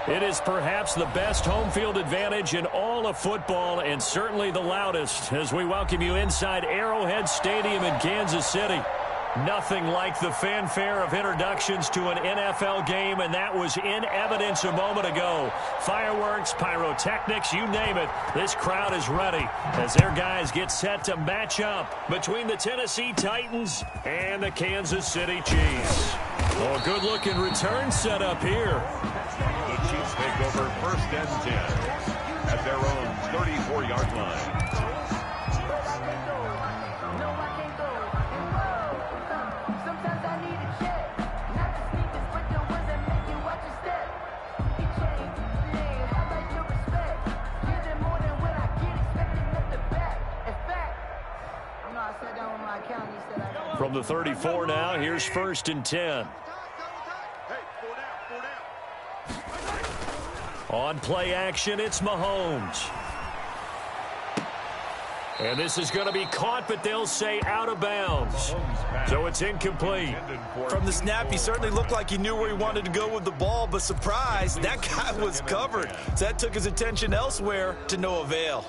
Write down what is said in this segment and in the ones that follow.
It is perhaps the best home field advantage in all of football, and certainly the loudest, as we welcome you inside Arrowhead Stadium in Kansas City. Nothing like the fanfare of introductions to an NFL game, and that was in evidence a moment ago. Fireworks, pyrotechnics, you name it. This crowd is ready as their guys get set to match up between the Tennessee Titans and the Kansas City Chiefs. Oh, good-looking return set up here. The Chiefs take over 1st and 10 at their own 34-yard line. From the 34 now, here's 1st and 10. On play action, it's Mahomes. And this is going to be caught, but they'll say out of bounds. So it's incomplete. From the snap, he certainly looked like he knew where he wanted to go with the ball, but surprise, that guy was covered. So that took his attention elsewhere to no avail.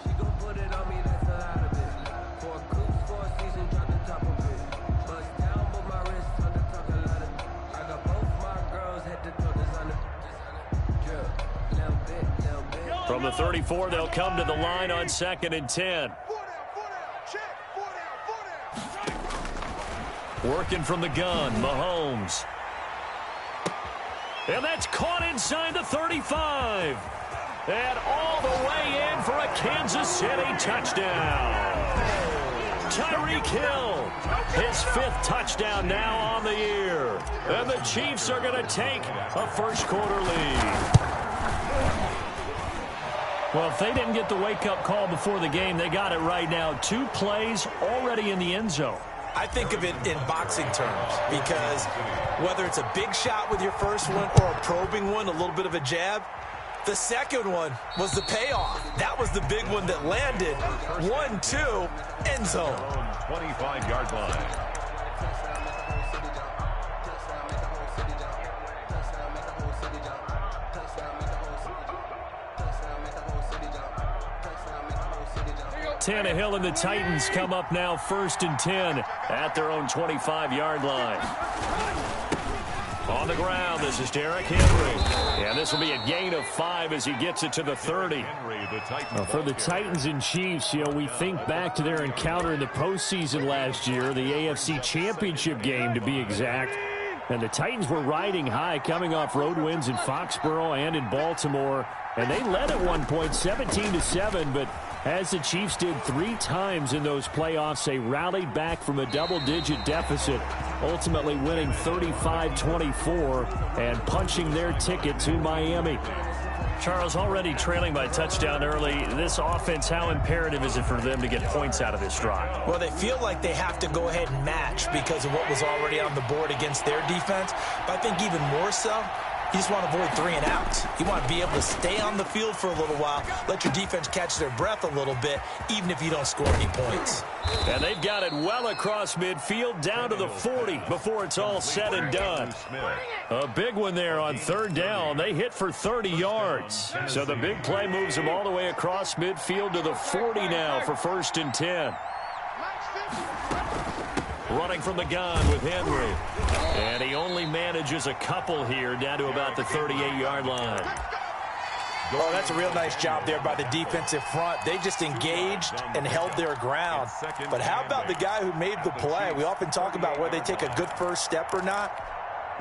From the 34, they'll come to the line on 2nd and 10. Working from the gun, Mahomes. And that's caught inside the 35. And all the way in for a Kansas City touchdown. Tyreek Hill, his 5th touchdown now on the year. And the Chiefs are going to take a first-quarter lead. Well, if they didn't get the wake-up call before the game, they got it right now. 2 plays already in the end zone. I think of it in boxing terms because whether it's a big shot with your first one or a probing one, a little bit of a jab, the second one was the payoff. That was the big one that landed. 1-2, end zone. 25-yard line. Tannehill and the Titans come up now 1st and 10 at their own 25-yard line. On the ground, this is Derrick Henry. And this will be a gain of 5 as he gets it to the 30. For the Titans and Chiefs, we think back to their encounter in the postseason last year, the AFC Championship game to be exact. And the Titans were riding high, coming off road wins in Foxborough and in Baltimore. And they led at one point 17-7, but as the Chiefs did 3 times in those playoffs, they rallied back from a double-digit deficit, ultimately winning 35-24 and punching their ticket to Miami. Charles, already trailing by touchdown early. This offense, how imperative is it for them to get points out of this drive? Well, they feel like they have to go ahead and match because of what was already on the board against their defense. But I think even more so, you just want to avoid 3 and outs. You want to be able to stay on the field for a little while, let your defense catch their breath a little bit, even if you don't score any points. And they've got it well across midfield, down to the 40 before it's all said and done. A big one there on 3rd down. They hit for 30 yards. So the big play moves them all the way across midfield to the 40 now for 1st and 10. Running from the gun with Henry. And he only manages a couple here down to about the 38-yard line. Oh, that's a real nice job there by the defensive front. They just engaged and held their ground. But how about the guy who made the play? We often talk about whether they take a good first step or not.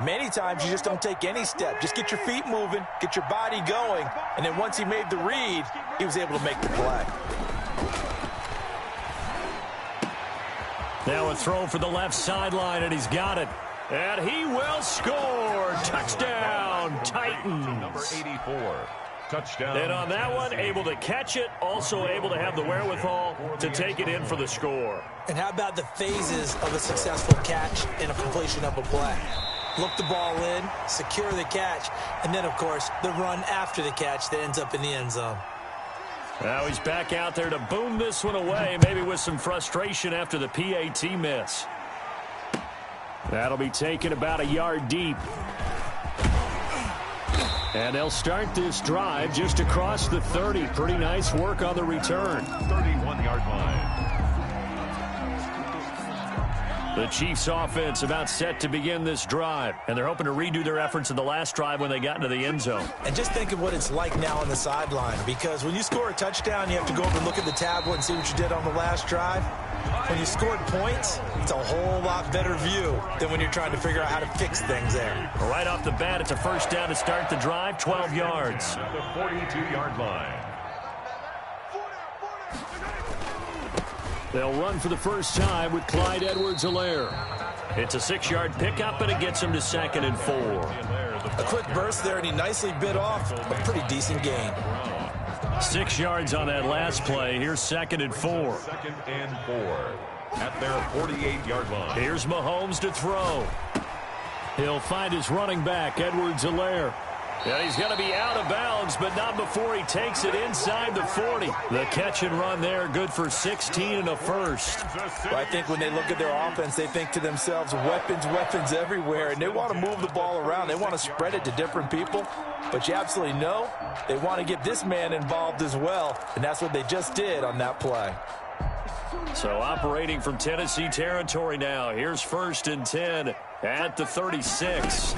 Many times you just don't take any step. Just get your feet moving, get your body going, and then once he made the read, he was able to make the play. Now a throw for the left sideline, and he's got it. And he will score. Touchdown, Titans. Number 84. Touchdown. And on that one, able to catch it, also able to have the wherewithal to take it in for the score. And how about the phases of a successful catch and a completion of a play? Look the ball in, secure the catch, and then, of course, the run after the catch that ends up in the end zone. Now he's back out there to boom this one away, maybe with some frustration after the PAT miss. That'll be taken about a yard deep. And they'll start this drive just across the 30. Pretty nice work on the return. 31-yard line. The Chiefs offense about set to begin this drive. And they're hoping to redo their efforts in the last drive when they got into the end zone. And just think of what it's like now on the sideline. Because when you score a touchdown, you have to go over and look at the tablet and see what you did on the last drive. When you scored points, it's a whole lot better view than when you're trying to figure out how to fix things there. Right off the bat, it's a first down to start the drive, 12 yards. At the 42-yard line. They'll run for the first time with Clyde Edwards-Helaire. It's a 6-yard pickup, and it gets him to 2nd and 4. A quick burst there, and he nicely bit off a pretty decent gain. 6 yards on that last play. Here's 2nd and 4. 2nd and 4 at their 48-yard line. Here's Mahomes to throw. He'll find his running back, Edwards-Helaire. And he's going to be out of bounds, but not before he takes it inside the 40. The catch and run there, good for 16 and a first. Well, I think when they look at their offense, they think to themselves, weapons, weapons everywhere, and they want to move the ball around. They want to spread it to different people, but you absolutely know they want to get this man involved as well, and that's what they just did on that play. So operating from Tennessee territory now. Here's 1st and 10 at the 36.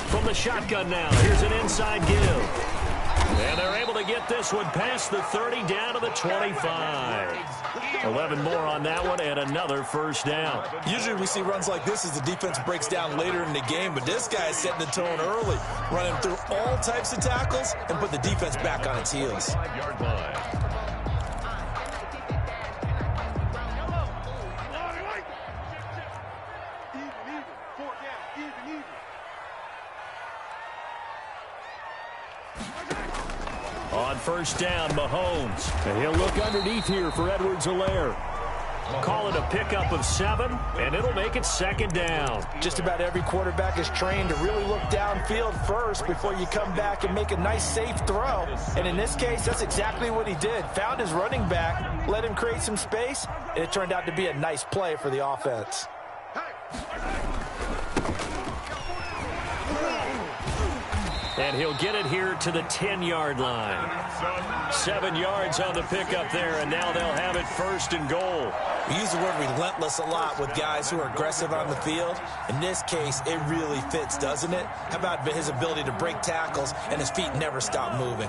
From the shotgun now, here's an inside give. And they're able to get this one past the 30 down to the 25. 11 more on that one and another first down. Usually we see runs like this as the defense breaks down later in the game, but this guy is setting the tone early, running through all types of tackles and put the defense back on its heels. 5-yard line. On first down, Mahomes. And he'll look underneath here for Edwards-Helaire. Call it a pickup of 7, and it'll make it 2nd down. Just about every quarterback is trained to really look downfield first before you come back and make a nice, safe throw. And in this case, that's exactly what he did. Found his running back, let him create some space, and it turned out to be a nice play for the offense. And he'll get it here to the 10-yard line. 7 yards on the pickup there, and now they'll have it 1st and goal. We use the word relentless a lot with guys who are aggressive on the field. In this case, it really fits, doesn't it? How about his ability to break tackles and his feet never stop moving?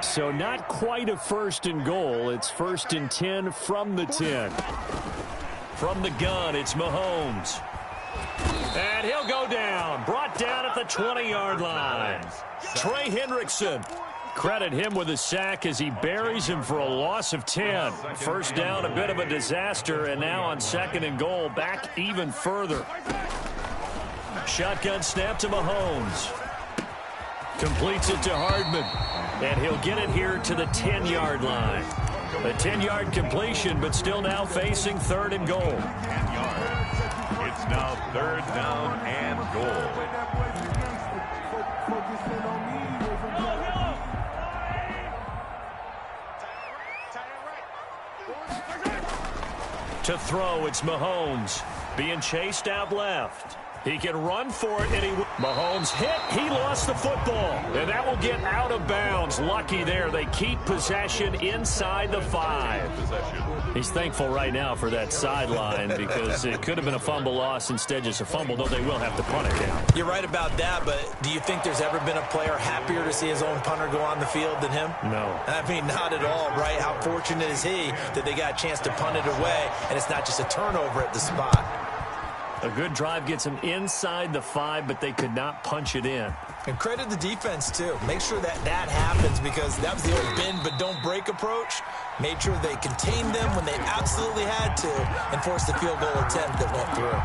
So not quite a 1st and goal. It's 1st and 10 from the 10. From the gun, it's Mahomes. And he'll go down. Brought down at the 20-yard line. Trey Hendrickson. Credit him with a sack as he buries him for a loss of 10. First down, a bit of a disaster, and now on 2nd and goal, back even further. Shotgun snap to Mahomes. Completes it to Hardman. And he'll get it here to the 10-yard line. A 10-yard completion, but still now facing 3rd and goal. 10 yards. It's now 3rd down and goal. To throw, it's Mahomes. Being chased out left. He can run for it, and Mahomes hit. He lost the football, and that will get out of bounds. Lucky there. They keep possession inside the 5. He's thankful right now for that sideline because it could have been a fumble loss, instead just a fumble, though they will have to punt it down. You're right about that, but do you think there's ever been a player happier to see his own punter go on the field than him? No. I mean, not at all, right? How fortunate is he that they got a chance to punt it away, and it's not just a turnover at the spot. A good drive gets them inside the 5, but they could not punch it in. And credit the defense, too. Make sure that that happens because that was the old bend but don't break approach. Made sure they contained them when they absolutely had to and forced the field goal attempt that went through.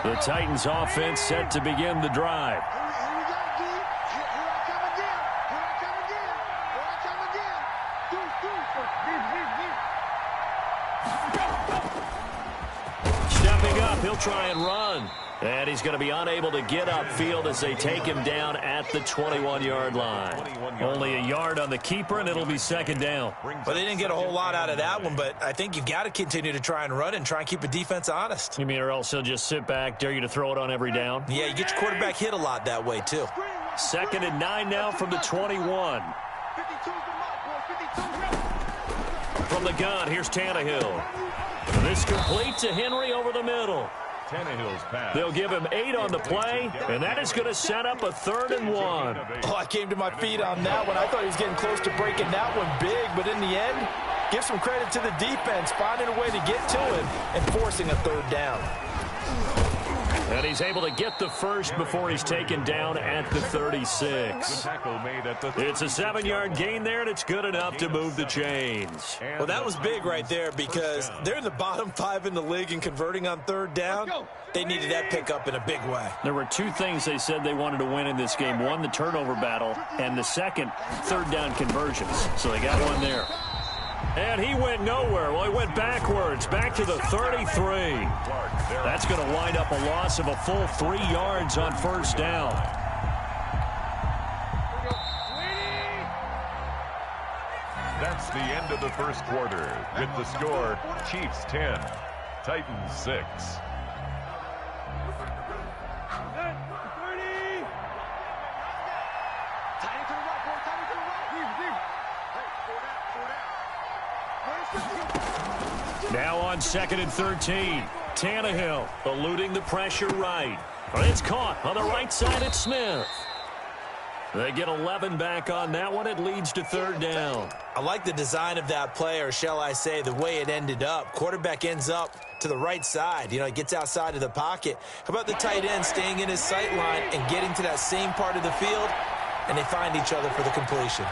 The Titans offense set to begin the drive. Stepping up, he'll try and run. And he's going to be unable to get upfield as they take him down at the 21-yard line. Only a yard on the keeper, and it'll be second down. Well, they didn't get a whole lot out of that one, but I think you've got to continue to try and run and try and keep a defense honest. You mean or else he'll just sit back, dare you to throw it on every down? Yeah, you get your quarterback hit a lot that way, too. 2nd and 9 now from the 21. From the gun, here's Tannehill. This complete to Henry over the middle. Tannehill's pass. They'll give him 8 on the play, and that is going to set up a 3rd and 1. Oh, I came to my feet on that one. I thought he was getting close to breaking that one big, but in the end, give some credit to the defense, finding a way to get to him and forcing a 3rd down. And he's able to get the first before he's taken down at the 36. It's a 7-yard gain there, and it's good enough to move the chains. Well, that was big right there because they're in the bottom 5 in the league and converting on 3rd down. They needed that pickup in a big way. There were 2 things they said they wanted to win in this game. One, the turnover battle, and the second, 3rd down conversions. So they got one there. And he went nowhere. Well, he went backwards, back to the 33. That's going to wind up a loss of a full 3 yards on 1st down. That's the end of the first quarter. With the score, Chiefs 10, Titans 6. Now on 2nd and 13. Tannehill eluding the pressure right. It's caught on the right side at Smith. They get 11 back on that one. It leads to 3rd down. I like the design of that play, or shall I say the way it ended up. Quarterback ends up to the right side. You know, he gets outside of the pocket. How about the tight end staying in his sight line and getting to that same part of the field, and they find each other for the completion.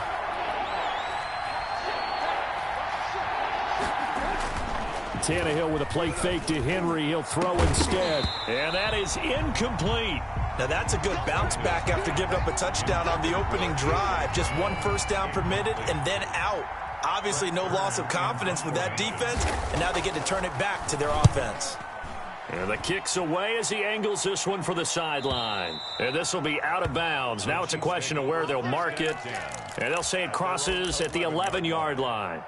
Tannehill with a play fake to Henry. He'll throw instead. And that is incomplete. Now that's a good bounce back after giving up a touchdown on the opening drive. Just 1 first down permitted and then out. Obviously no loss of confidence with that defense, and now they get to turn it back to their offense. And the kick's away as he angles this one for the sideline. And this will be out of bounds. Now it's a question of where they'll mark it. And they'll say it crosses at the 11-yard line.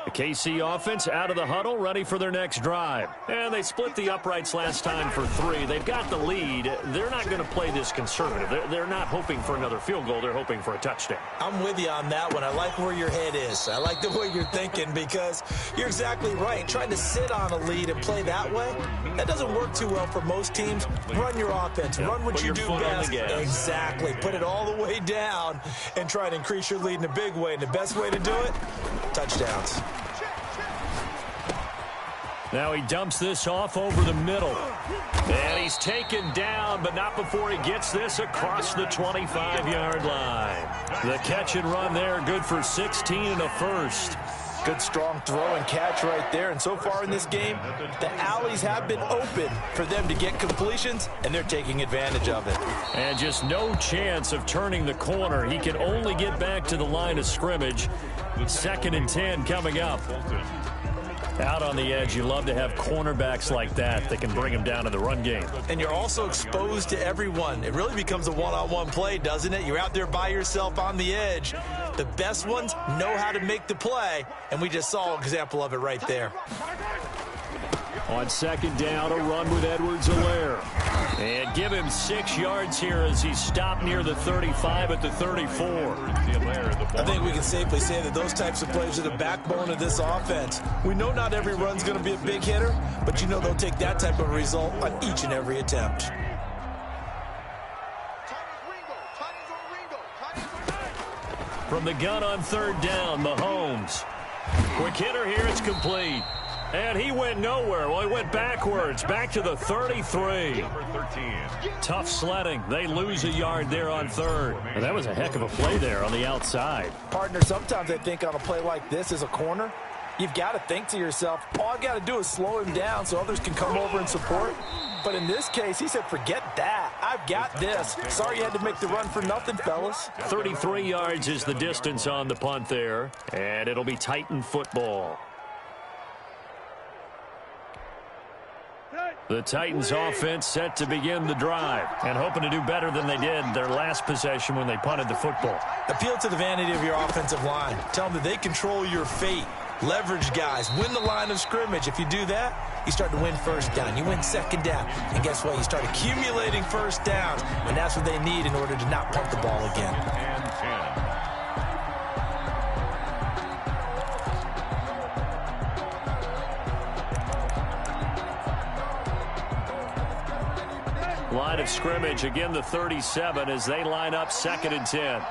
The KC offense out of the huddle, ready for their next drive. And they split the uprights last time for 3. They've got the lead. They're not going to play this conservative. They're not hoping for another field goal. They're hoping for a touchdown. I'm with you on that one. I like where your head is. I like the way you're thinking because you're exactly right. Trying to sit on a lead and play that way, that doesn't work too well for most teams. Run your offense. Run what you do best. Exactly. Put it all the way down and try to increase your lead in a big way. And the best way to do it, touchdowns. Now he dumps this off over the middle. And he's taken down, but not before he gets this across the 25-yard line. The catch and run there, good for 16 and a first. Good strong throw and catch right there. And so far in this game, the alleys have been open for them to get completions, and they're taking advantage of it. And just no chance of turning the corner. He can only get back to the line of scrimmage. 2nd and 10 coming up. Out on the edge, you love to have cornerbacks like that can bring him down in the run game. And you're also exposed to everyone. It really becomes a one-on-one play, doesn't it? You're out there by yourself on the edge. The best ones know how to make the play, and we just saw an example of it right there. On 2nd down, a run with Edwards-Helaire. And give him 6 yards here as he's stopped near the 35 at the 34. I think we can safely say that those types of plays are the backbone of this offense. We know not every run's going to be a big hitter, but you know they'll take that type of result on each and every attempt. From the gun on 3rd down, Mahomes. Quick hitter here, it's complete. And he went nowhere. Well, he went backwards, back to the 33. Tough sledding. They lose a yard there on 3rd. And that was a heck of a play there on the outside. Partner, sometimes I think on a play like this as a corner, you've got to think to yourself, all I've got to do is slow him down so others can come over and support. But in this case, he said, forget that. I've got this. Sorry you had to make the run for nothing, fellas. 33 yards is the distance on the punt there. And it'll be Titan football. The Titans offense set to begin the drive and hoping to do better than they did their last possession when they punted the football. Appeal to the vanity of your offensive line. Tell them that they control your fate. Leverage guys. Win the line of scrimmage. If you do that, you start to win first down. You win second down. And guess what? You start accumulating first downs. And that's what they need in order to not punt the ball again. And 10. Line of scrimmage, again the 37 as they line up 2nd and 10.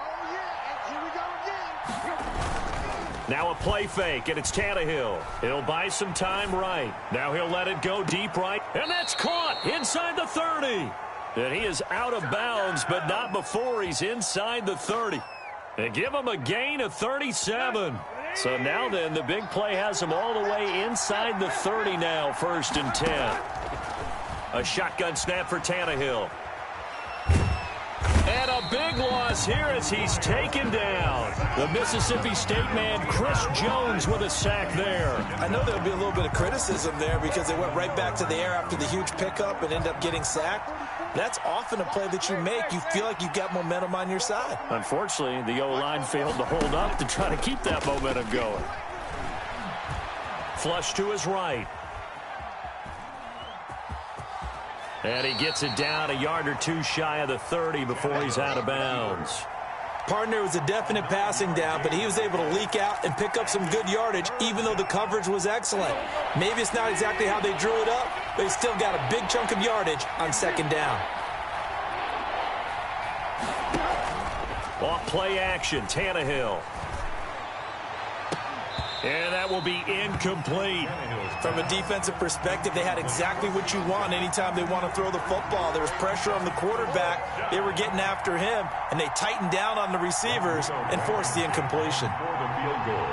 Now a play fake, and it's Tannehill. He'll buy some time right. Now he'll let it go deep right, and that's caught inside the 30. And he is out of bounds, but not before he's inside the 30. And give him a gain of 37. So now then, the big play has him all the way inside the 30 now, 1st and 10. A shotgun snap for Tannehill. And a big loss here as he's taken down. The Mississippi State man, Chris Jones, with a sack there. I know there'll be a little bit of criticism there because they went right back to the air after the huge pickup and ended up getting sacked. That's often a play that you make. You feel like you've got momentum on your side. Unfortunately, the O-line failed to hold up to try to keep that momentum going. Flush to his right. And he gets it down a yard or two shy of the 30 before he's out of bounds. Partner was a definite passing down, but he was able to leak out and pick up some good yardage, even though the coverage was excellent. Maybe it's not exactly how they drew it up, but he's still got a big chunk of yardage on 2nd down. Off play action, Tannehill. And that will be incomplete. From a defensive perspective, they had exactly what you want anytime they want to throw the football. There was pressure on the quarterback. They were getting after him, and they tightened down on the receivers and forced the incompletion. For the field goal,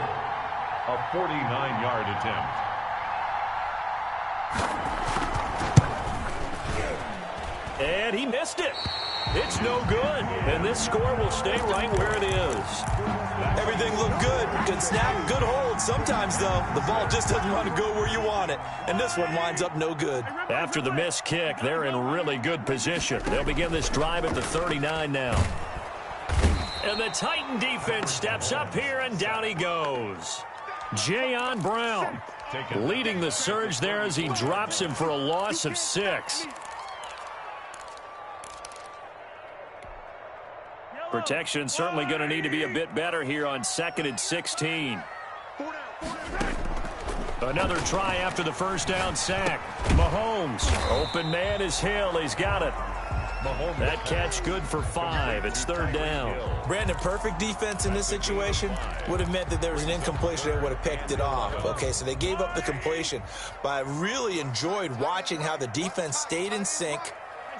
a 49-yard attempt. And he missed it. It's no good. And this score will stay right where it is. Everything looked good. Good snap, good hold. Sometimes, though, the ball just doesn't want to go where you want it. And this one winds up no good. After the missed kick, they're in really good position. They'll begin this drive at the 39 now. And the Titan defense steps up here, and down he goes. Jayon Brown leading the surge there as he drops him for a loss of 6. Protection certainly going to need to be a bit better here on 2nd and 16. Another try after the first down sack. Mahomes. Open man is Hill. He's got it. That catch good for 5. It's 3rd down. Brandon, perfect defense in this situation would have meant that there was an incompletion and would have picked it off. Okay, so they gave up the completion. But I really enjoyed watching how the defense stayed in sync,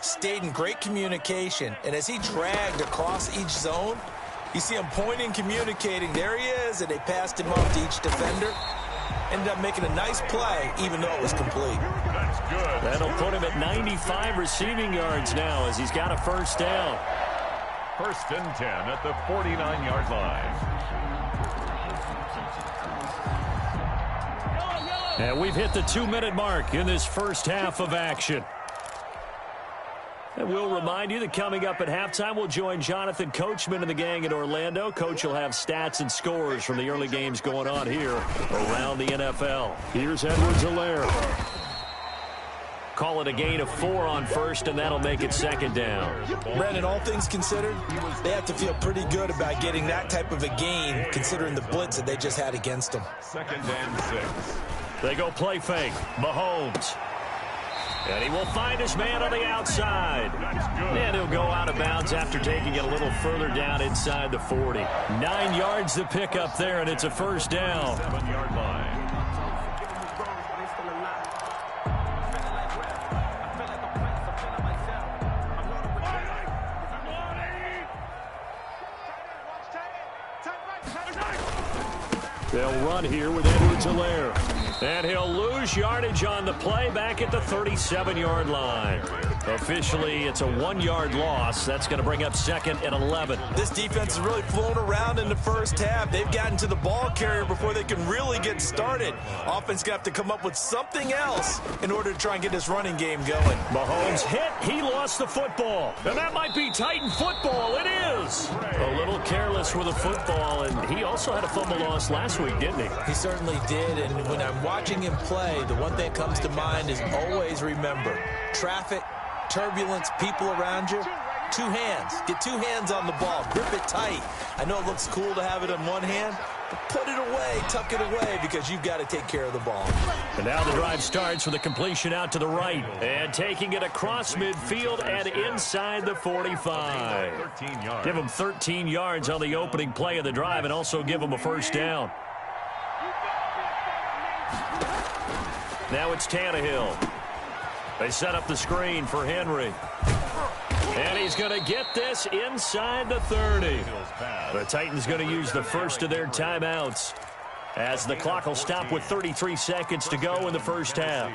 stayed in great communication, and as he dragged across each zone, you see him pointing, communicating. There he is, and they passed him off to each defender. Ended up making a nice play, even though it was complete. That's good. That'll put him at 95 receiving yards now as he's got a first down. 1st and 10 at the 49-yard line. And we've hit the 2-minute mark in this first half of action. And we'll remind you that coming up at halftime, we'll join Jonathan Coachman and the gang in Orlando. Coach will have stats and scores from the early games going on here around the NFL. Here's Edwards-Helaire. Call it a gain of 4 on 1st, and that'll make it 2nd down. Brandon, all things considered, they have to feel pretty good about getting that type of a gain, considering the blitz that they just had against them. 2nd and 6. They go play fake. Mahomes. And he will find his man on the outside. And he'll go out of bounds after taking it a little further down inside the 40. 9 yards to pick up there, and it's a first down. 7-yard line. They'll run here with Edwards-Helaire. And he'll lose yardage on the play back at the 37-yard line. Officially, it's a 1-yard loss. That's going to bring up 2nd and 11. This defense has really flown around in the first half. They've gotten to the ball carrier before they can really get started. Offense going to have to come up with something else in order to try and get this running game going. Mahomes hit. He lost the football. And that might be Titan football. It is. A little careless with the football, and he also had a fumble loss last week, didn't he? He certainly did, and when I'm watching him play, the one thing that comes to mind is always remember, traffic, turbulence, people around you, 2 hands. Get 2 hands on the ball. Grip it tight. I know it looks cool to have it in one hand, but put it away, tuck it away, because you've got to take care of the ball. And now the drive starts with a completion out to the right. And taking it across midfield and inside the 45. Give them 13 yards on the opening play of the drive and also give them a first down. Now it's Tannehill. They set up the screen for Henry. And he's going to get this inside the 30. The Titans going to use the first of their timeouts as the clock will stop with 33 seconds to go in the first half.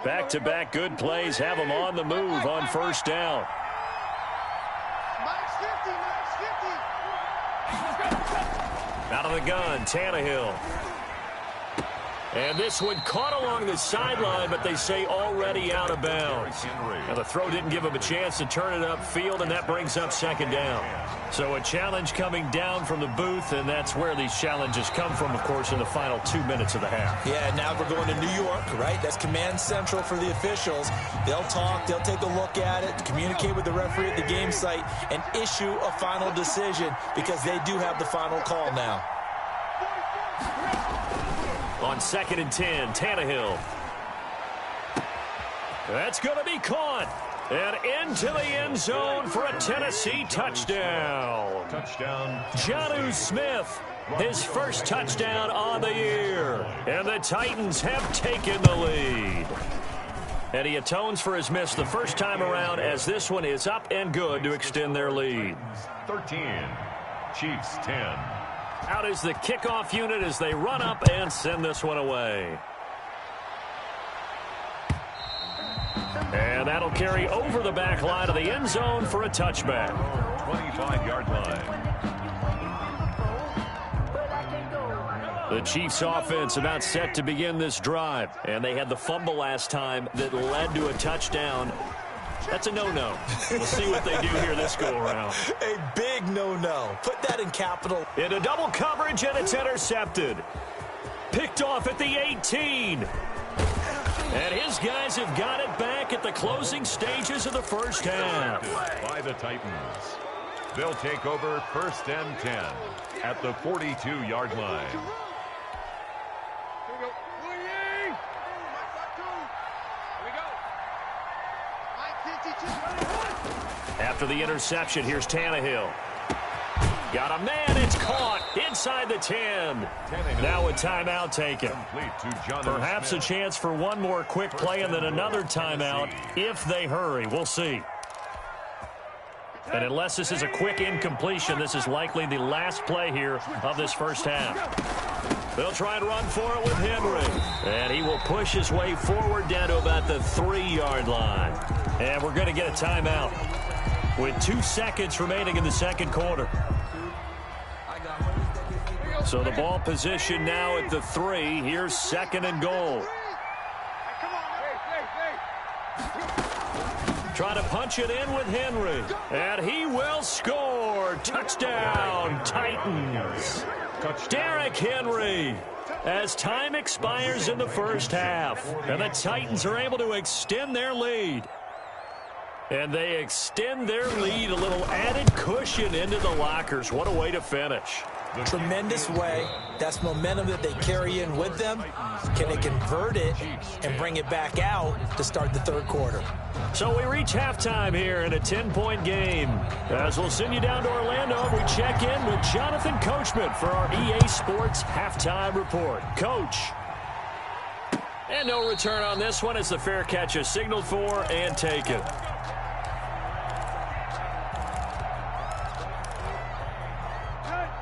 Back-to-back good plays have them on the move on first down. Out of the gun, Tannehill. And this one caught along the sideline, but they say already out of bounds. Now, the throw didn't give him a chance to turn it upfield, and that brings up 2nd down. So a challenge coming down from the booth, and that's where these challenges come from, of course, in the final 2 minutes of the half. Yeah, now we're going to New York, right? That's command central for the officials. They'll talk, they'll take a look at it, communicate with the referee at the game site, and issue a final decision because they do have the final call now. On 2nd and 10, Tannehill. That's going to be caught. And into the end zone for a Tennessee touchdown. Jonnu Smith, his first touchdown on the year. And the Titans have taken the lead. And he atones for his miss the first time around as this one is up and good to extend their lead. 13, Chiefs 10. Out is the kickoff unit as they run up and send this one away. And that'll carry over the back line of the end zone for a touchback. 25-yard line. The Chiefs offense about set to begin this drive. And they had the fumble last time that led to a touchdown. That's a no-no. We'll see what they do here this go-around. A big no-no. Put that in capital. Into double coverage, and it's intercepted. Picked off at the 18. And his guys have got it back at the closing stages of the first half. By the Titans. They'll take over 1st and 10 at the 42-yard line. After the interception, here's Tannehill. Got a man, it's caught inside the 10. Now a timeout taken. Perhaps a chance for one more quick play and then another timeout if they hurry. We'll see. And unless this is a quick incompletion, this is likely the last play here of this first half. They'll try and run for it with Henry. And he will push his way forward down to about the 3-yard line. And we're going to get a timeout with 2 seconds remaining in the second quarter. So the ball position now at the 3. Here's 2nd and goal. Try to punch it in with Henry. And he will score. Touchdown, Titans. Derrick Henry. As time expires in the first half. And the Titans are able to extend their lead. And they extend their lead, a little added cushion into the lockers. What a way to finish. Tremendous way. That's momentum that they carry in with them. Can they convert it and bring it back out to start the third quarter? So we reach halftime here in a 10-point game. As we'll send you down to Orlando, we check in with Jonathan Coachman for our EA Sports Halftime Report. Coach. And no return on this one as the fair catch is signaled for and taken.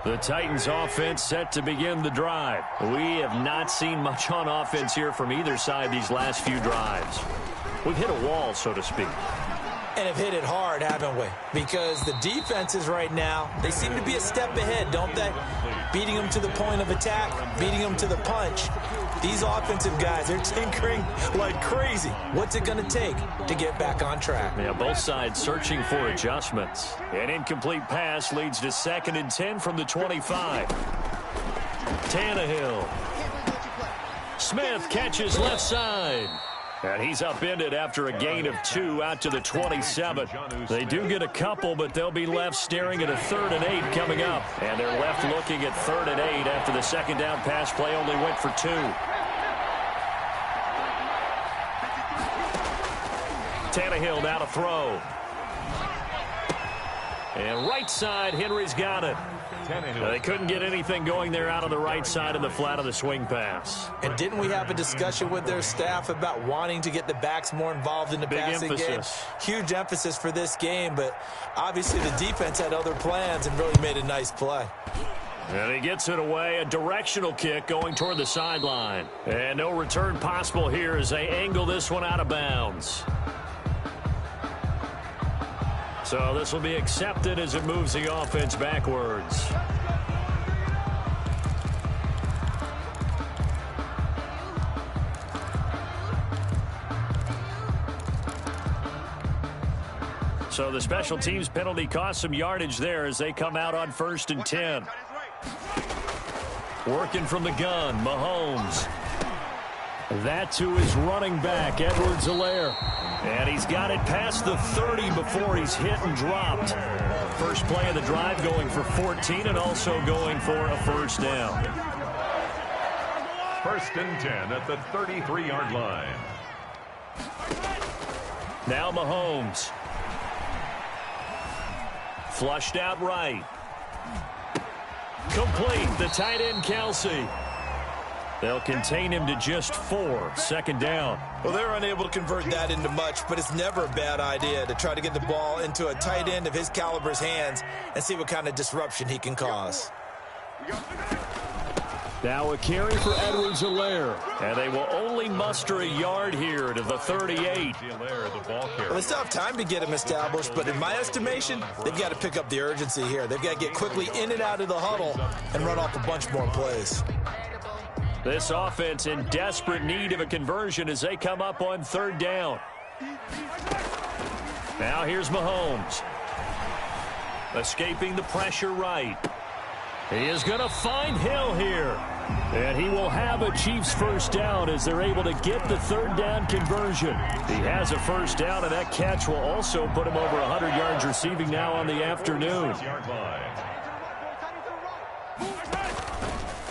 The Titans offense set to begin the drive. We have not seen much on offense here from either side these last few drives. We've hit a wall, so to speak. And have hit it hard, haven't we? Because the defenses right now, they seem to be a step ahead, don't they? Beating them to the point of attack, beating them to the punch. These offensive guys, they're tinkering like crazy. What's it going to take to get back on track? Yeah, both sides searching for adjustments. An incomplete pass leads to 2nd and 10 from the 25. Tannehill. Smith catches left side. And he's upended after a gain of 2 out to the 27. They do get a couple, but they'll be left staring at a 3rd and 8 coming up. And they're left looking at 3rd and 8 after the second down pass play only went for 2. Tannehill now to throw. And right side, Henry's got it. They couldn't get anything going there out on the right side of the flat of the swing pass. And didn't we have a discussion with their staff about wanting to get the backs more involved in the passing game? Huge emphasis for this game, but obviously the defense had other plans and really made a nice play. And he gets it away, a directional kick going toward the sideline. And no return possible here as they angle this one out of bounds. So this will be accepted as it moves the offense backwards. So the special teams penalty cost some yardage there as they come out on 1st and 10. Working from the gun, Mahomes. That to his running back, Edwards-Helaire. And he's got it past the 30 before he's hit and dropped. First play of the drive going for 14 and also going for a first down. 1st and 10 at the 33-yard line. Now Mahomes. Flushed out right. Complete. The tight end, Kelsey. They'll contain him to just 4. 2nd down. Well, they're unable to convert that into much, but it's never a bad idea to try to get the ball into a tight end of his caliber's hands and see what kind of disruption he can cause. Now a carry for Edwards-Helaire. And they will only muster a yard here to the 38. Well, they still have time to get him established, but in my estimation, they've got to pick up the urgency here. They've got to get quickly in and out of the huddle and run off a bunch more plays. This offense in desperate need of a conversion as they come up on 3rd down. Now here's Mahomes. Escaping the pressure right. He is going to find Hill here. And he will have a Chiefs first down as they're able to get the 3rd down conversion. He has a first down, and that catch will also put him over 100 yards receiving now on the afternoon.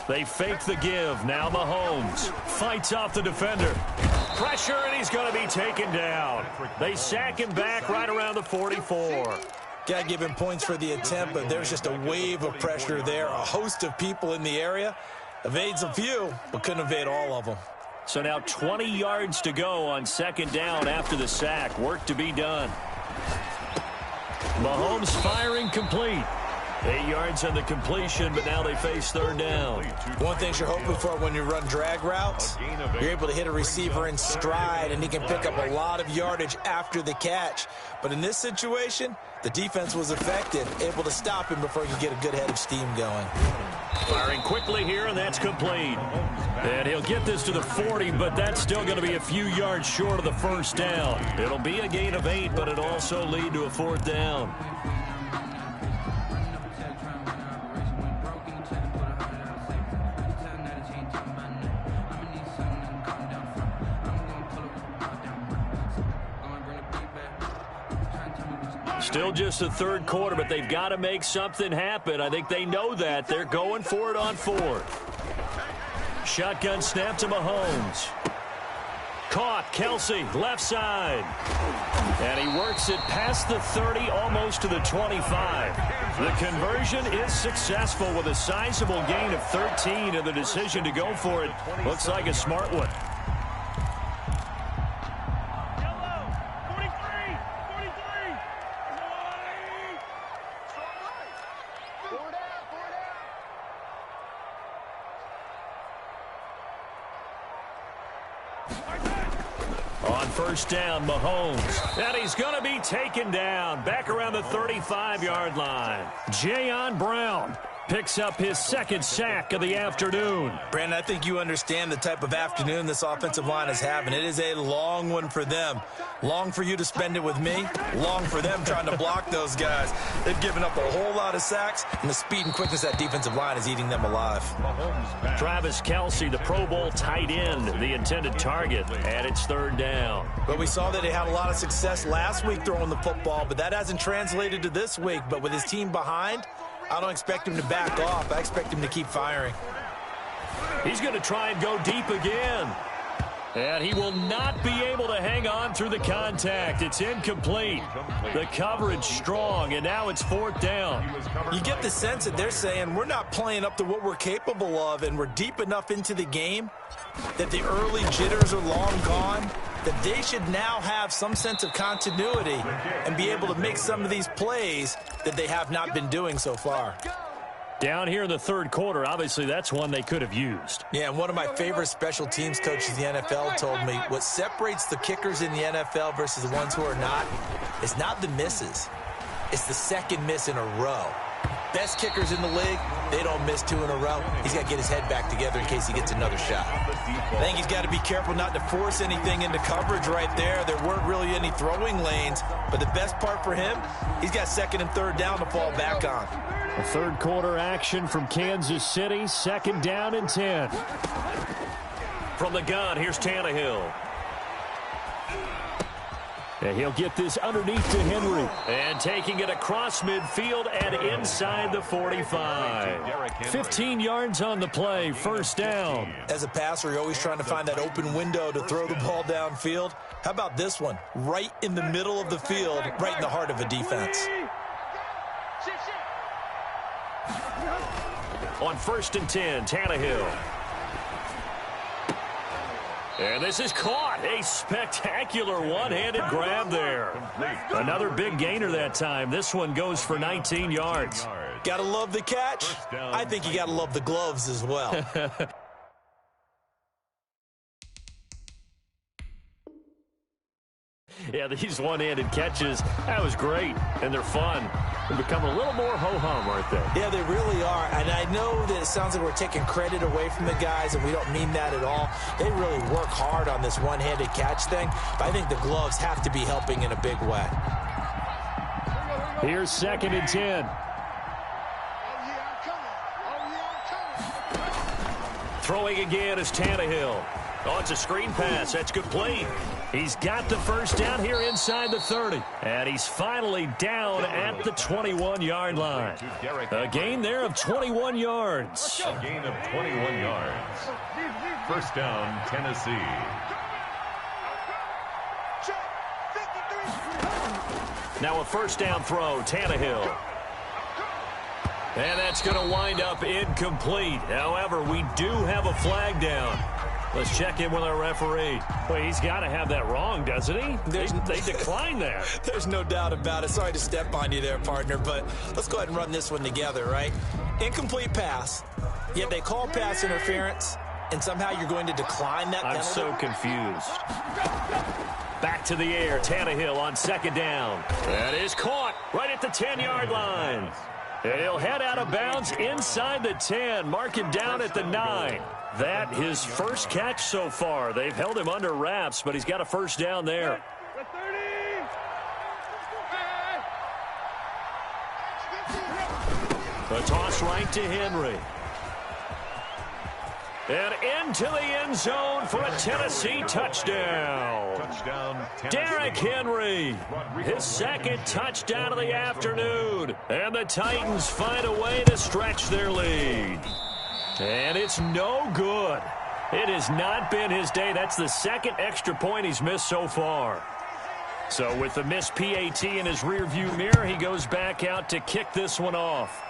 They fake the give. Now Mahomes fights off the defender. Pressure, and he's going to be taken down. They sack him back right around the 44. Got to give him points for the attempt, but there's just a wave of pressure there. A host of people in the area. Evades a few, but couldn't evade all of them. So now 20 yards to go on 2nd down after the sack. Work to be done. Mahomes firing complete. 8 yards on the completion, but now they face 3rd down. One thing you're hoping for when you run drag routes, you're able to hit a receiver in stride, and he can pick up a lot of yardage after the catch. But in this situation, the defense was effective, able to stop him before he could get a good head of steam going. Firing quickly here, and that's complete. And he'll get this to the 40, but that's still going to be a few yards short of the first down. It'll be a gain of 8, but it'll also lead to a 4th down. Still just the 3rd quarter, but they've got to make something happen. I think they know that. They're going for it on 4th. Shotgun snap to Mahomes. Caught. Kelsey, left side. And he works it past the 30, almost to the 25. The conversion is successful with a sizable gain of 13, and the decision to go for it looks like a smart one. first down, Mahomes. And he's going to be taken down back around the 35-yard line. Jayon Brown picks up his second sack of the afternoon. Brandon, I think you understand the type of afternoon this offensive line is having. It is a long one for them. Long for you to spend it with me. Long for them trying to block those guys. They've given up a whole lot of sacks, and the speed and quickness of that defensive line is eating them alive. Travis Kelce, the Pro Bowl tight end, the intended target, and it's third down. But we saw that he had a lot of success last week throwing the football, but that hasn't translated to this week. But with his team behind, I don't expect him to back off. I expect him to keep firing. He's going to try and go deep again. And he will not be able to hang on through the contact. It's incomplete. The coverage strong, and now it's fourth down. You get the sense that they're saying we're not playing up to what we're capable of, and we're deep enough into the game that the early jitters are long gone, that they should now have some sense of continuity and be able to make some of these plays that they have not been doing so far. Down here in the third quarter, obviously that's one they could have used. Yeah, and one of my favorite special teams coaches in the NFL told me what separates the kickers in the NFL versus the ones who are not is not the misses. It's the second miss in a row. Best kickers in the league, they don't miss two in a row. He's got to get his head back together in case he gets another shot. I think he's got to be careful not to force anything into coverage right there. There weren't really any throwing lanes, but the best part for him, he's got second and third down to fall back on. A third quarter action from Kansas City, second down and 10. From the gun, here's Tannehill. And he'll get this underneath to Henry. And taking it across midfield and inside the 45. 15 yards on the play, first down. As a passer, you're always trying to find that open window to throw the ball downfield. How about this one? Right in the middle of the field, right in the heart of a defense. On first and 10, Tannehill. And this is caught. A spectacular one-handed grab there. Another big gainer that time. This one goes for 19 yards. Gotta love the catch. I think you gotta love the gloves as well. Yeah, these one-handed catches, that was great, and they're fun. They're becoming a little more ho-hum, aren't they? Yeah, they really are, and I know that it sounds like we're taking credit away from the guys, and we don't mean that at all. They really work hard on this one-handed catch thing, but I think the gloves have to be helping in a big way. Here's second and 10. Throwing again is Tannehill. Oh, it's a screen pass. That's good play. He's got the first down here inside the 30. And he's finally down at the 21-yard line. A gain there of 21 yards. A gain of 21 yards. First down, Tennessee. Now a first down throw, Tannehill. And that's going to wind up incomplete. However, we do have a flag down. Let's check in with our referee. Well, he's got to have that wrong, doesn't he? They declined that. There's no doubt about it. Sorry to step on you there, partner, but let's go ahead and run this one together, right? Incomplete pass, yet they call pass interference, and somehow you're going to decline that penalty? I'm so confused. Back to the air, Tannehill on second down. That is caught right at the 10-yard line. And he'll head out of bounds inside the 10, mark him down at the 9. That his first catch so far. They've held him under wraps, but he's got a first down there. A toss right to Henry. And into the end zone for a Tennessee touchdown. Derrick Henry, his second touchdown of the afternoon. And the Titans find a way to stretch their lead. And it's no good. It has not been his day. That's the second extra point he's missed so far. So with the missed PAT in his rearview mirror, he goes back out to kick this one off.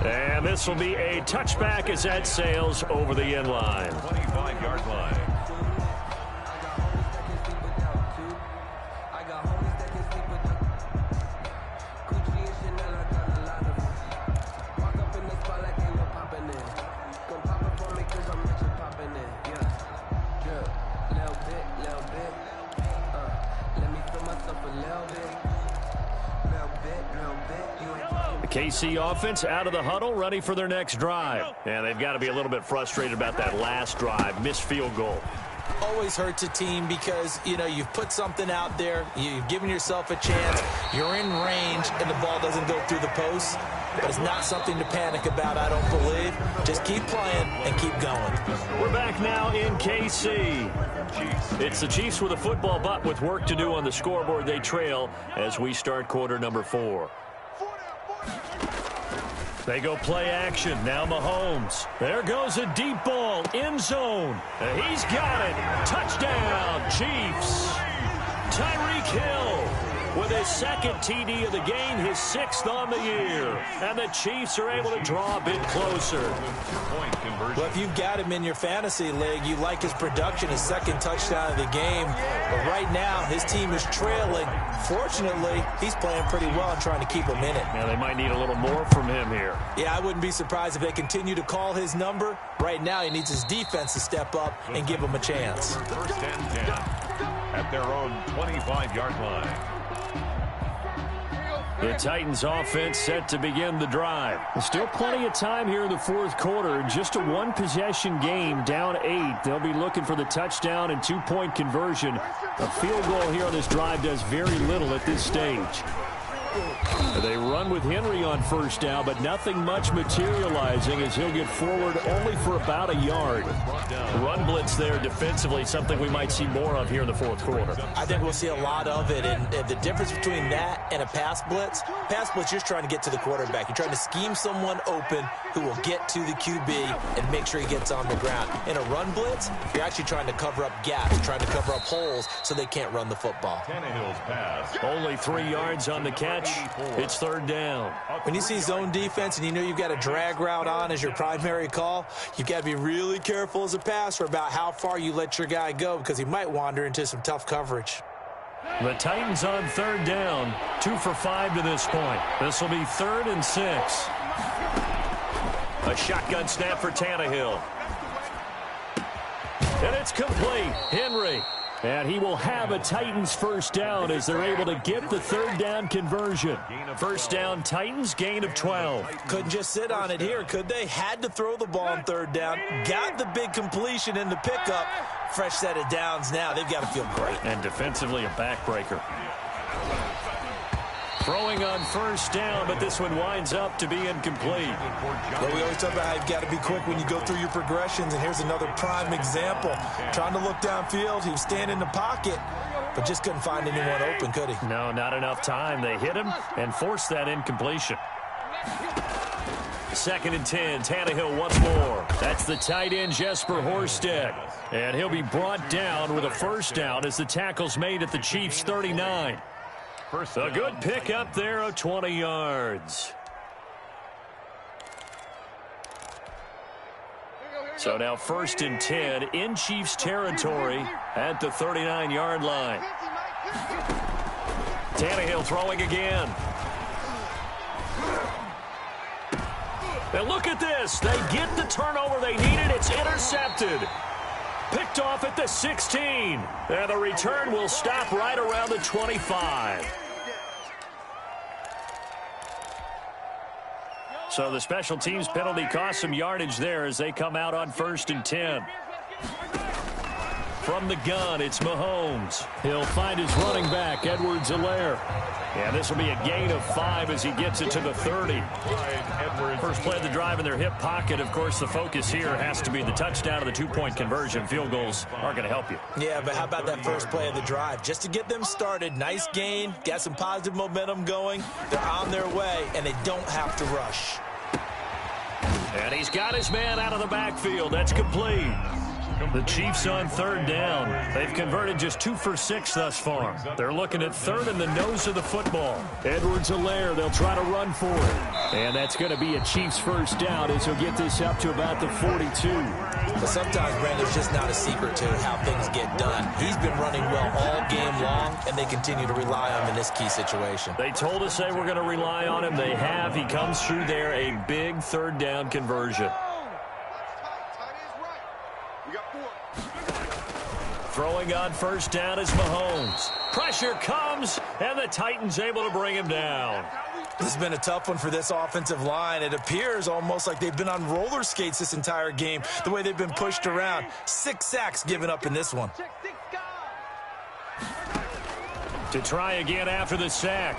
And this will be a touchback as that sails over the end line. 25-yard line. The KC offense out of the huddle, ready for their next drive. And they've got to be a little bit frustrated about that last drive, missed field goal. Always hurts a team because, you know, you've put something out there, you've given yourself a chance, you're in range, and the ball doesn't go through the post. But it's not something to panic about, I don't believe. Just keep playing and keep going. We're back now in KC. It's the Chiefs with a football, but with work to do on the scoreboard. They trail as we start quarter number 4. They go play action. Now Mahomes. There goes a deep ball. End zone. He's got it. Touchdown, Chiefs. Tyreek Hill with his second TD of the game, his 6th on the year. And the Chiefs are able to draw a bit closer. Well, if you've got him in your fantasy league, you like his production, his second touchdown of the game. But right now, his team is trailing. Fortunately, he's playing pretty well and trying to keep him in it. Yeah, they might need a little more from him here. Yeah, I wouldn't be surprised if they continue to call his number. Right now, he needs his defense to step up and give him a chance. First and 10 at their own 25-yard line. The Titans offense set to begin the drive. Still plenty of time here in the fourth quarter. Just a one-possession game, down 8. They'll be looking for the touchdown and 2-point conversion. A field goal here on this drive does very little at this stage. They run with Henry on first down, but nothing much materializing as he'll get forward only for about a yard. Run blitz there defensively, something we might see more of here in the fourth quarter. I think we'll see a lot of it, and the difference between that and a pass blitz, you're just trying to get to the quarterback. You're trying to scheme someone open who will get to the QB and make sure he gets on the ground. In a run blitz, you're actually trying to cover up gaps, trying to cover up holes so they can't run the football. Tannehill's pass. Only 3 yards on the catch. It's third down. When you see zone defense and you know you've got a drag route on as your primary call, you've got to be really careful as a passer about how far you let your guy go because he might wander into some tough coverage. The Titans on third down, 2 for 5 to this point. This will be 3rd and 6. A shotgun snap for Tannehill. And it's complete. Henry. And he will have a Titans first down as they're able to get the third down conversion. First down, Titans, gain of 12. Couldn't just sit on it here, could they? Had to throw the ball on third down. Got the big completion in the pickup. Fresh set of downs now. They've got to feel great. And defensively, a backbreaker. Throwing on first down, but this one winds up to be incomplete. Well, we always talk about how you've got to be quick when you go through your progressions, and here's another prime example. Trying to look downfield, he was standing in the pocket, but just couldn't find anyone open, could he? No, not enough time. They hit him and forced that incompletion. 2nd and 10, Tannehill once more. That's the tight end, Jesper Horsted. And he'll be brought down with a first down as the tackle's made at the Chiefs' 39. A good pick up there of 20 yards. So now 1st and 10 in Chiefs territory at the 39-yard line. Tannehill throwing again. And look at this. They get the turnover they needed. It's intercepted. Picked off at the 16. And the return will stop right around the 25. So the special teams penalty cost some yardage there as they come out on 1st and 10. From the gun, it's Mahomes. He'll find his running back, Edwards-Helaire. And this will be a gain of 5 as he gets it to the 30. First play of the drive in their hip pocket. Of course, the focus here has to be the touchdown of the 2-point conversion. Field goals aren't going to help you. Yeah, but how about that first play of the drive? Just to get them started, nice gain, got some positive momentum going. They're on their way, and they don't have to rush. And he's got his man out of the backfield. That's complete. The Chiefs on third down. They've converted just 2 for 6 thus far. They're looking at third in the nose of the football. Edwards-Helaire, they'll try to run for it. And that's going to be a Chiefs first down as he'll get this up to about the 42. But sometimes, Brandon, there's just not a secret to how things get done. He's been running well all game long, and they continue to rely on him in this key situation. They told us they were going to rely on him. They have. He comes through there, a big third down conversion. Throwing on first down is Mahomes. Pressure comes, and the Titans able to bring him down. This has been a tough one for this offensive line. It appears almost like they've been on roller skates this entire game, the way they've been pushed around. 6 sacks given up in this one. To try again after the sack.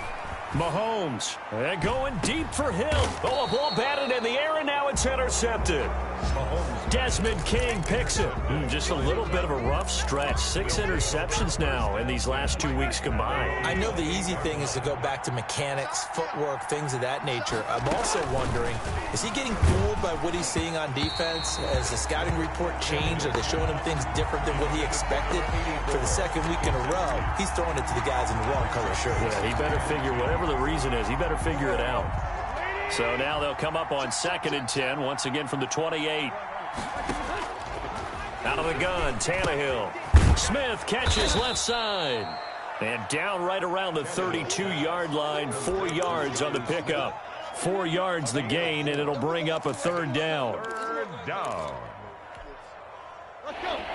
Mahomes going deep for Hill. Oh, a ball batted in the air, and now it's intercepted. Desmond King picks it. Just a little bit of a rough stretch. 6 interceptions now in these last 2 weeks combined. I know the easy thing is to go back to mechanics, footwork, things of that nature. I'm also wondering, is he getting fooled by what he's seeing on defense? Has the scouting report changed? Are they showing him things different than what he expected? For the second week in a row, he's throwing it to the guys in the wrong color shirts. Yeah, he better figure, whatever the reason is, he better figure it out. So now they'll come up on 2nd and 10, once again from the 28. Out of the gun, Tannehill. Smith catches left side. And down right around the 32-yard line, 4 yards on the pickup. 4 yards the gain, and it'll bring up a 3rd down. 3rd down. Let's go. 30.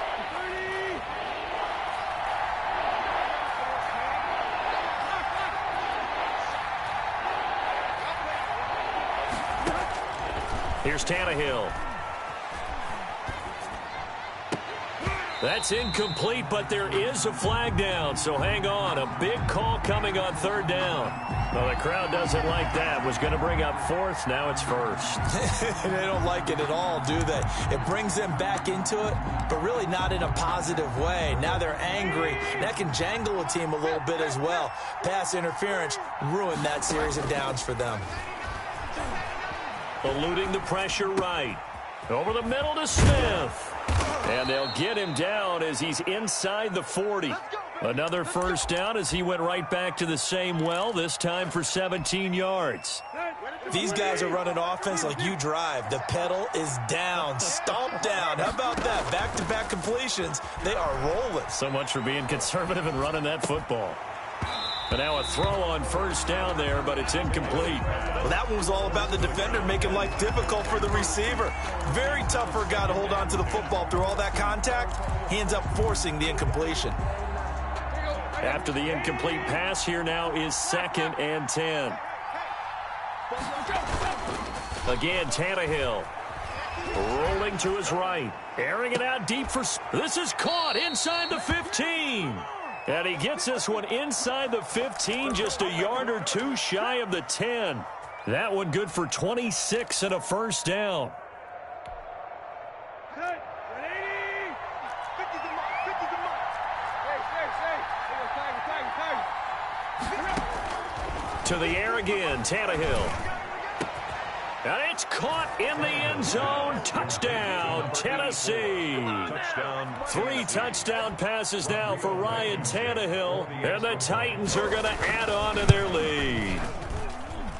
Here's Tannehill. That's incomplete, but there is a flag down, so hang on. A big call coming on 3rd down. Well, the crowd doesn't like that. Was going to bring up 4th. Now it's 1st. They don't like it at all, do they? It brings them back into it, but really not in a positive way. Now they're angry. That can jangle a team a little bit as well. Pass interference ruined that series of downs for them. Eluding the pressure right. Over the middle to Smith. And they'll get him down as he's inside the 40. Another 1st down as he went right back to the same well, this time for 17 yards. These guys are running offense like you drive. The pedal is down, stomp down. How about that? Back-to-back completions. They are rolling. So much for being conservative and running that football. But now a throw on 1st down there, but it's incomplete. Well, that one was all about the defender making life difficult for the receiver. Very tough for a guy to hold on to the football through all that contact. He ends up forcing the incompletion. After the incomplete pass, here now is 2nd and 10. Again, Tannehill. Rolling to his right. Airing it out deep for... This is caught inside the 15. And he gets this one inside the 15, just a yard or 2 shy of the 10. That one good for 26 and a 1st down. To the air again, Tannehill. And it's caught in the end zone. Touchdown, Tennessee. Touchdown. 3 touchdown passes now for Ryan Tannehill. And the Titans are going to add on to their lead.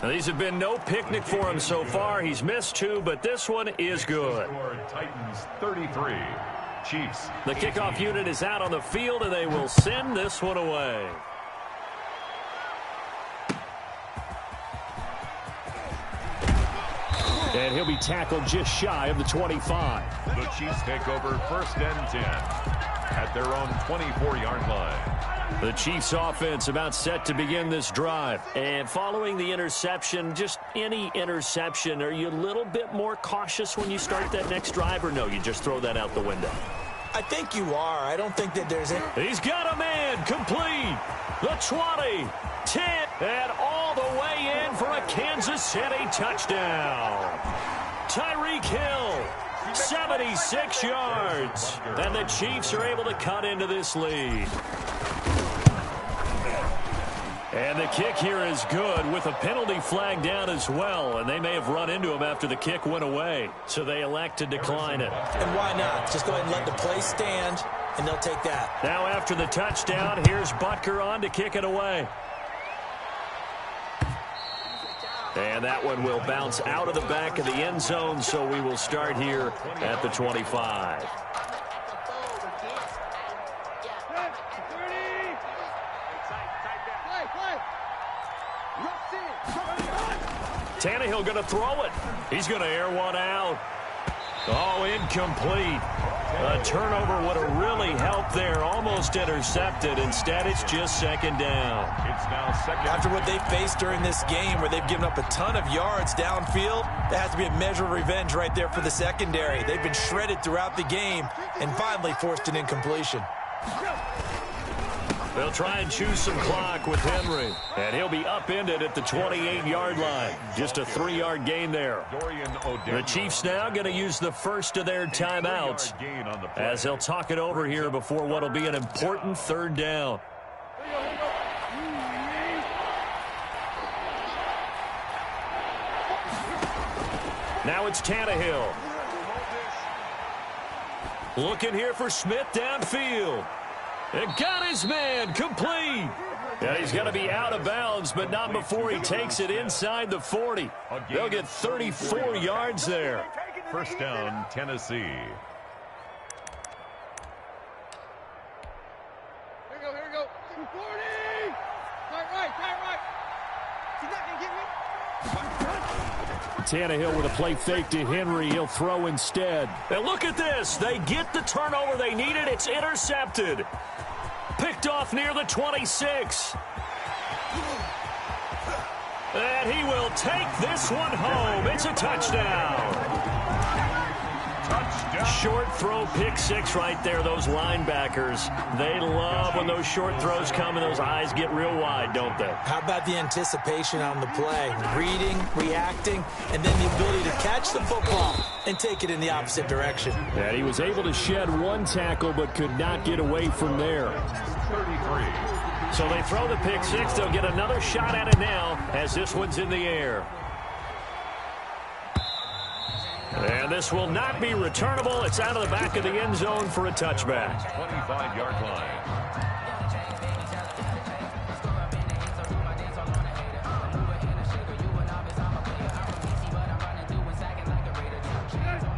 Now, these have been no picnic for him so far. He's missed 2, but this one is good. Titans 33. Chiefs. The kickoff unit is out on the field, and they will send this one away. And he'll be tackled just shy of the 25. The Chiefs take over 1st and 10 at their own 24-yard line. The Chiefs offense about set to begin this drive. And following the interception, just any interception, are you a little bit more cautious when you start that next drive, or no, you just throw that out the window? I think you are. I don't think that there's any... He's got a man complete. The 20, 10, and all the way in for a Kansas City touchdown. Tyreek Hill, 76 yards. And the Chiefs are able to cut into this lead. And the kick here is good with a penalty flag down as well. And they may have run into him after the kick went away. So they elect to decline it. And why not? Just go ahead and let the play stand, and they'll take that. Now after the touchdown, here's Butker on to kick it away. And that one will bounce out of the back of the end zone, so we will start here at the 25. Tannehill going to throw it. He's going to air one out. Oh, incomplete. A turnover would have really helped there. Almost intercepted. Instead, it's just second down. It's now second. After what they faced during this game where they've given up a ton of yards downfield, there has to be a measure of revenge right there for the secondary. They've been shredded throughout the game and finally forced an incompletion. They'll try and choose some clock with Henry. And he'll be upended at the 28-yard line. Just a 3-yard gain there. The Chiefs now going to use the first of their timeouts as they'll talk it over here before what will be an important third down. Now it's Tannehill. Looking here for Smith downfield. And got his man complete. And he's going to be out of bounds, but not before he takes it inside the 40. They'll get 34 yards there. First down, Tennessee. Here we go, here we go. 240. Tight right. He's not going to get me. Tannehill with a play fake to Henry. He'll throw instead. And look at this. They get the turnover they needed. It's intercepted. Picked off near the 26. And he will take this one home. It's a touchdown. Short throw, pick six right there. Those linebackers, they love when those short throws come and those eyes get real wide, don't they? How about the anticipation on the play? Reading, reacting, and then the ability to catch the football and take it in the opposite direction. And he was able to shed one tackle but could not get away from there. 33. So they throw the pick six. They'll get another shot at it now as this one's in the air. And this will not be returnable. It's out of the back of the end zone for a touchback. 25-yard line.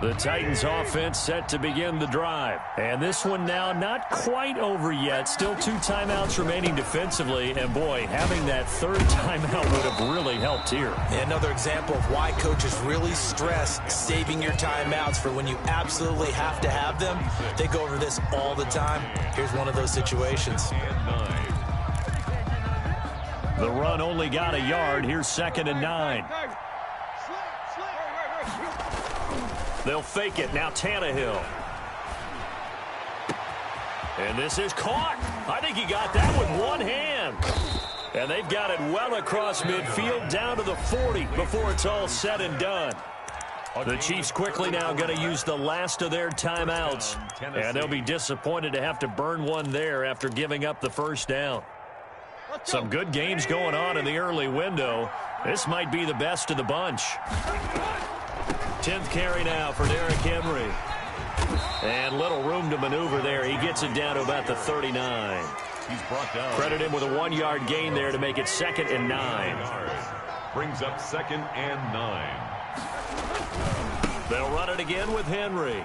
The Titans offense set to begin the drive. And this one now not quite over yet. Still 2 timeouts remaining defensively. And boy, having that third timeout would have really helped here. Another example of why coaches really stress saving your timeouts for when you absolutely have to have them. They go over this all the time. Here's one of those situations. The run only got a yard. Here's 2nd and 9. They'll fake it. Now Tannehill. And this is caught. I think he got that with one hand. And they've got it well across midfield down to the 40 before it's all said and done. The Chiefs quickly now going to use the last of their timeouts. And they'll be disappointed to have to burn one there after giving up the first down. Some good games going on in the early window. This might be the best of the bunch. 10th carry now for Derrick Henry. And little room to maneuver there. He gets it down to about the 39. He's brought down. Credit him with a 1-yard gain there to make it 2nd and 9. Brings up 2nd and 9. They'll run it again with Henry.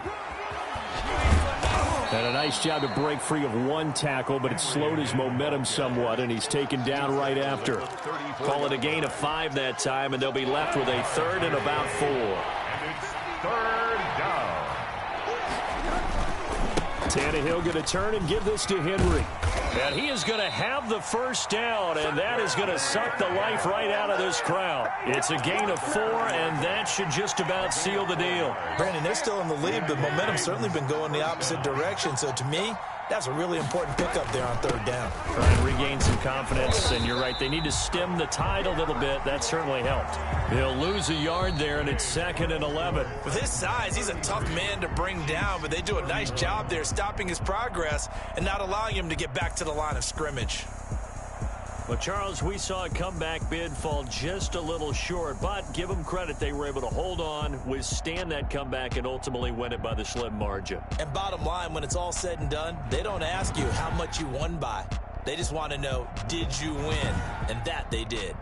And a nice job to break free of one tackle, but it slowed his momentum somewhat, and he's taken down right after. Call it a gain of 5 that time, and they'll be left with a 3rd and about 4. Third down. Tannehill going to turn and give this to Henry. And he is going to have the first down, and that is going to suck the life right out of this crowd. It's a gain of 4, and that should just about seal the deal. Brandon, they're still in the lead, but momentum's certainly been going the opposite direction. So to me, that's a really important pickup there on 3rd down. Try and regain some confidence, and you're right. They need to stem the tide a little bit. That certainly helped. He'll lose a yard there, and it's 2nd and 11. With his size, he's a tough man to bring down, but they do a nice job there stopping his progress and not allowing him to get back to the line of scrimmage. Well, Charles, we saw a comeback bid fall just a little short, but give them credit. They were able to hold on, withstand that comeback, and ultimately win it by the slim margin. And bottom line, when it's all said and done, they don't ask you how much you won by. They just want to know, did you win? And that they did.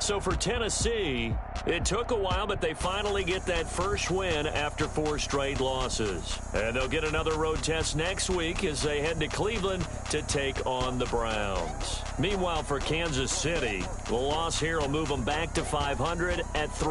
So for Tennessee, it took a while, but they finally get that first win after 4 straight losses. And they'll get another road test next week as they head to Cleveland to take on the Browns. Meanwhile, for Kansas City, the loss here will move them back to 500 at 3.